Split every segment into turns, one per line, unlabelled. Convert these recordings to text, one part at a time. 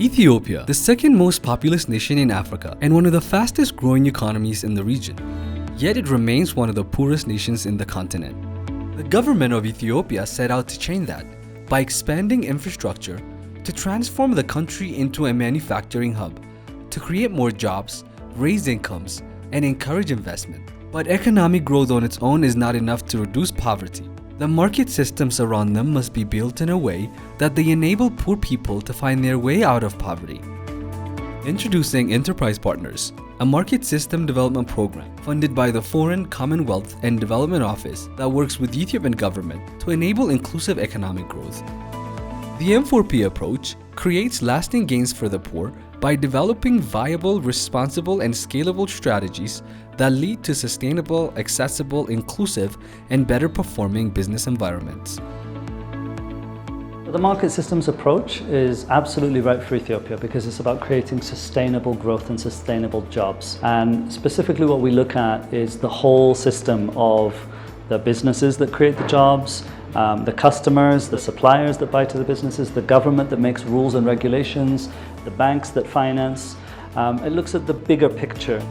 Ethiopia, the second most populous nation in Africa and one of the fastest growing economies in the region. Yet it remains one of the poorest nations in the continent. The government of Ethiopia set out to change that by expanding infrastructure to transform the country into a manufacturing hub, to create more jobs, raise incomes, and encourage investment. But economic growth on its own is not enough to reduce poverty. The market systems around them must be built in a way that they enable poor people to find their way out of poverty. Introducing Enterprise Partners, a market system development program funded by the Foreign, Commonwealth and Development Office that works with the Ethiopian government to enable inclusive economic growth. The M4P approach creates lasting gains for the poor by developing viable, responsible, and scalable strategies that lead to sustainable, accessible, inclusive, and better performing business environments.
The market systems approach is absolutely right for Ethiopia because it's about creating sustainable growth and sustainable jobs. And specifically what we look at is the whole system of the businesses that create the jobs, the customers, the suppliers that buy to the businesses, the government that makes rules and regulations, the banks that finance. It looks at the bigger picture.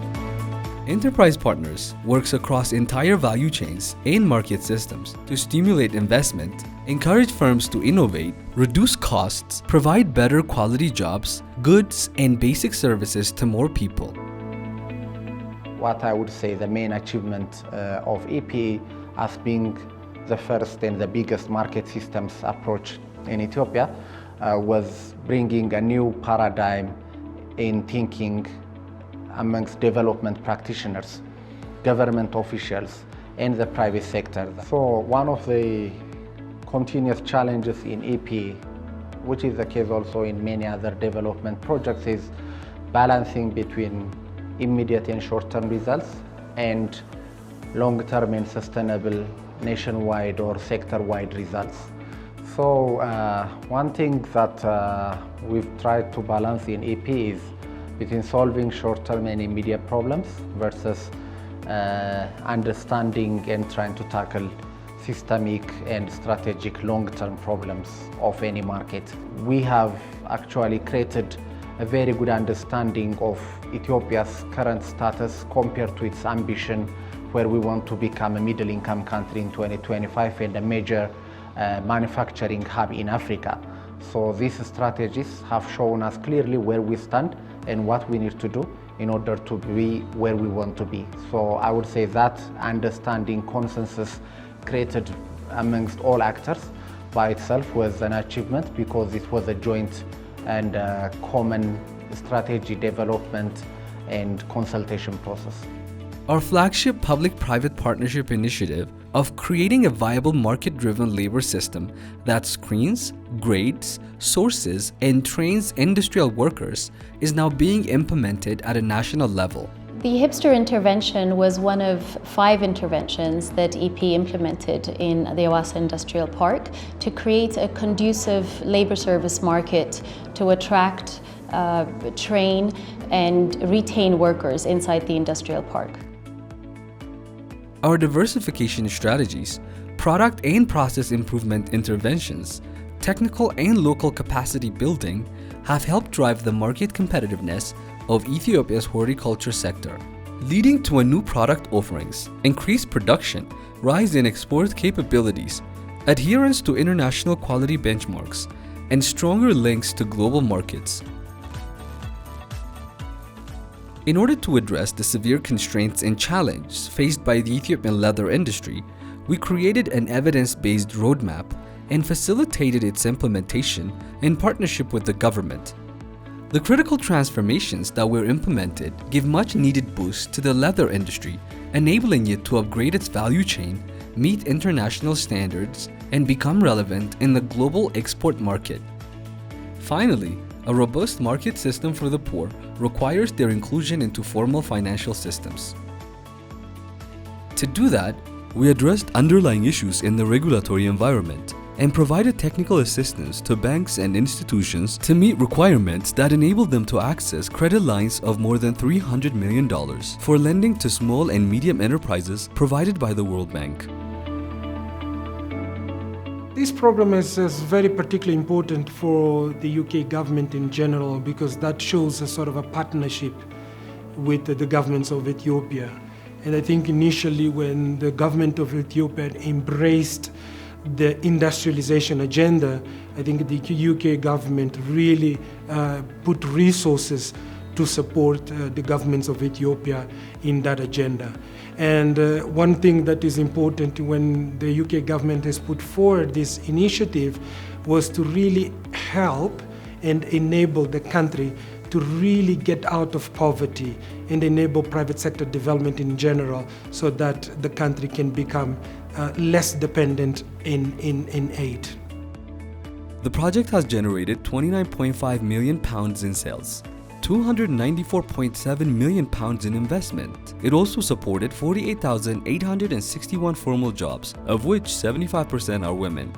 Enterprise Partners works across entire value chains and market systems to stimulate investment, encourage firms to innovate, reduce costs, provide better quality jobs, goods, and basic services to more people.
What I would say the main achievement of EP as being the first and the biggest market systems approach in Ethiopia was bringing a new paradigm in thinking amongst development practitioners, government officials, and the private sector. So one of the continuous challenges in EP, which is the case also in many other development projects, is balancing between immediate and short-term results and long-term and sustainable nationwide or sector-wide results. So one thing that we've tried to balance in EP is between solving short-term and immediate problems versus understanding and trying to tackle systemic and strategic long-term problems of any market. We have actually created a very good understanding of Ethiopia's current status compared to its ambition, where we want to become a middle-income country in 2025 and a major manufacturing hub in Africa. So these strategies have shown us clearly where we stand and what we need to do in order to be where we want to be. So I would say that understanding consensus created amongst all actors by itself was an achievement because it was a joint and common strategy development and consultation process.
Our flagship public-private partnership initiative of creating a viable market-driven labor system that screens, grades, sources, and trains industrial workers is now being implemented at a national level.
The hipster intervention was one of 5 interventions that EP implemented in the Awassa Industrial Park to create a conducive labor service market to attract, train, and retain workers inside the industrial park.
Our diversification strategies, product and process improvement interventions, technical and local capacity building have helped drive the market competitiveness of Ethiopia's horticulture sector, leading to a new product offerings, increased production, rise in export capabilities, adherence to international quality benchmarks, and stronger links to global markets. In order to address the severe constraints and challenges faced by the Ethiopian leather industry, we created an evidence-based roadmap and facilitated its implementation in partnership with the government. The critical transformations that were implemented give much-needed boost to the leather industry, enabling it to upgrade its value chain, meet international standards, and become relevant in the global export market. Finally, a robust market system for the poor requires their inclusion into formal financial systems. To do that, we addressed underlying issues in the regulatory environment and provided technical assistance to banks and institutions to meet requirements that enable them to access credit lines of more than $300 million for lending to small and medium enterprises provided by the World Bank.
This program is very particularly important for the UK government in general because that shows a sort of a partnership with the governments of Ethiopia. And I think initially when the government of Ethiopia embraced the industrialization agenda, I think the UK government really put resources to support the governments of Ethiopia in that agenda. And one thing that is important when the UK government has put forward this initiative was to really help and enable the country to really get out of poverty and enable private sector development in general so that the country can become less dependent in aid.
The project has generated £29.5 million in sales, £294.7 million in investment. It also supported 48,861 formal jobs, of which 75% are women.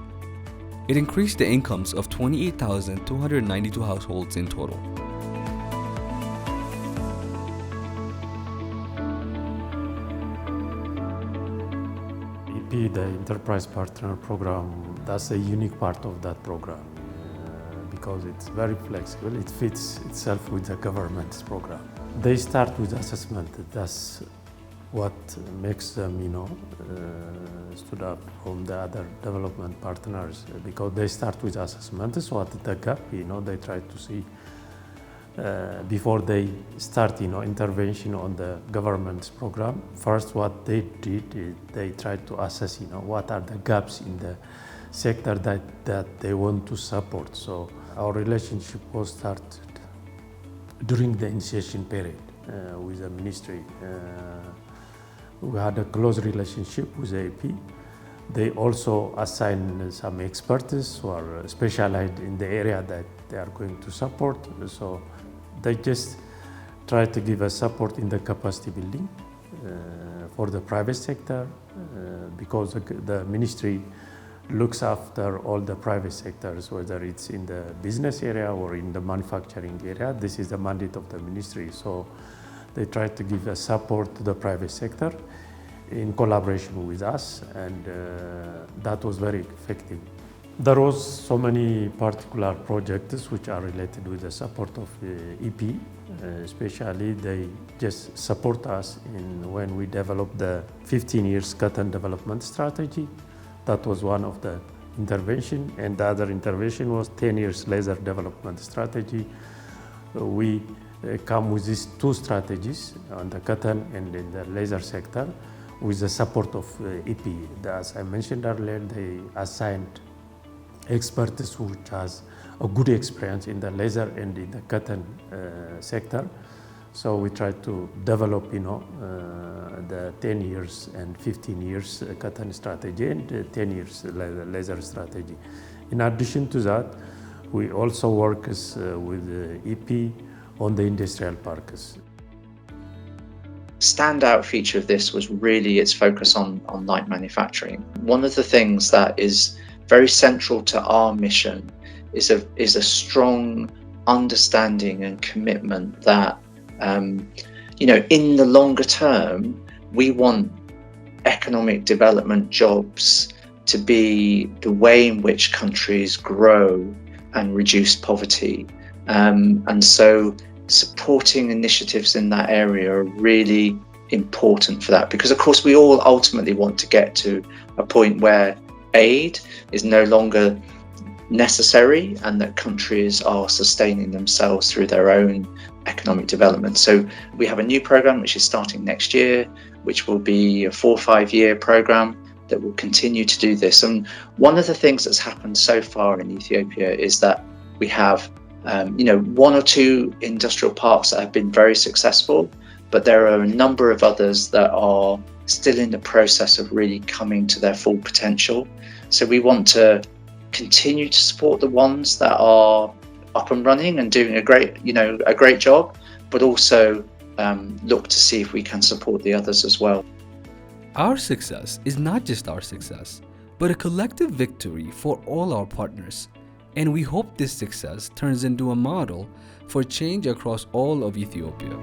It increased the incomes of 28,292 households in total.
EP, the Enterprise Partner Program, that's a unique part of that program because it's very flexible. It fits itself with the government's program. They start with assessment. That's what makes them, stood up from the other development partners because they start with assessment. That's what the gap, they try to see before they start, intervention on the government's program. First, what they did is they tried to assess, what are the gaps in the sector that they want to support. So our relationship was started during the initiation period with the ministry. We had a close relationship with the AP. They also assigned some experts who are specialized in the area that they are going to support. So they just try to give us support in the capacity building for the private sector because the ministry looks after all the private sectors, whether it's in the business area or in the manufacturing area. This is the mandate of the ministry. So they try to give a support to the private sector in collaboration with us, and that was very effective. There was so many particular projects which are related with the support of EP, especially they just support us when we developed the 15 years cotton development strategy. That was one of the intervention, and the other intervention was 10 years laser development strategy. We come with these two strategies on the cotton and in the laser sector with the support of EP. As I mentioned earlier, they assigned experts which has a good experience in the laser and in the cotton sector. So we try to develop, the 10 years and 15 years cotton strategy and 10 years laser strategy. In addition to that, we also work with EP on the industrial parks.
Standout feature of this was really its focus on light manufacturing. One of the things that is very central to our mission is a strong understanding and commitment that in the longer term, we want economic development jobs to be the way in which countries grow and reduce poverty. And so supporting initiatives in that area are really important for that, because of course we all ultimately want to get to a point where aid is no longer necessary and that countries are sustaining themselves through their own economic development. So we have a new program which is starting next year, which will be a 4 or 5 year program that will continue to do this. And one of the things that's happened so far in Ethiopia is that we have 1 or 2 industrial parks that have been very successful, but there are a number of others that are still in the process of really coming to their full potential. So we want to continue to support the ones that are up and running and doing a great job, but also look to see if we can support the others as well.
Our success is not just our success, but a collective victory for all our partners. And we hope this success turns into a model for change across all of Ethiopia.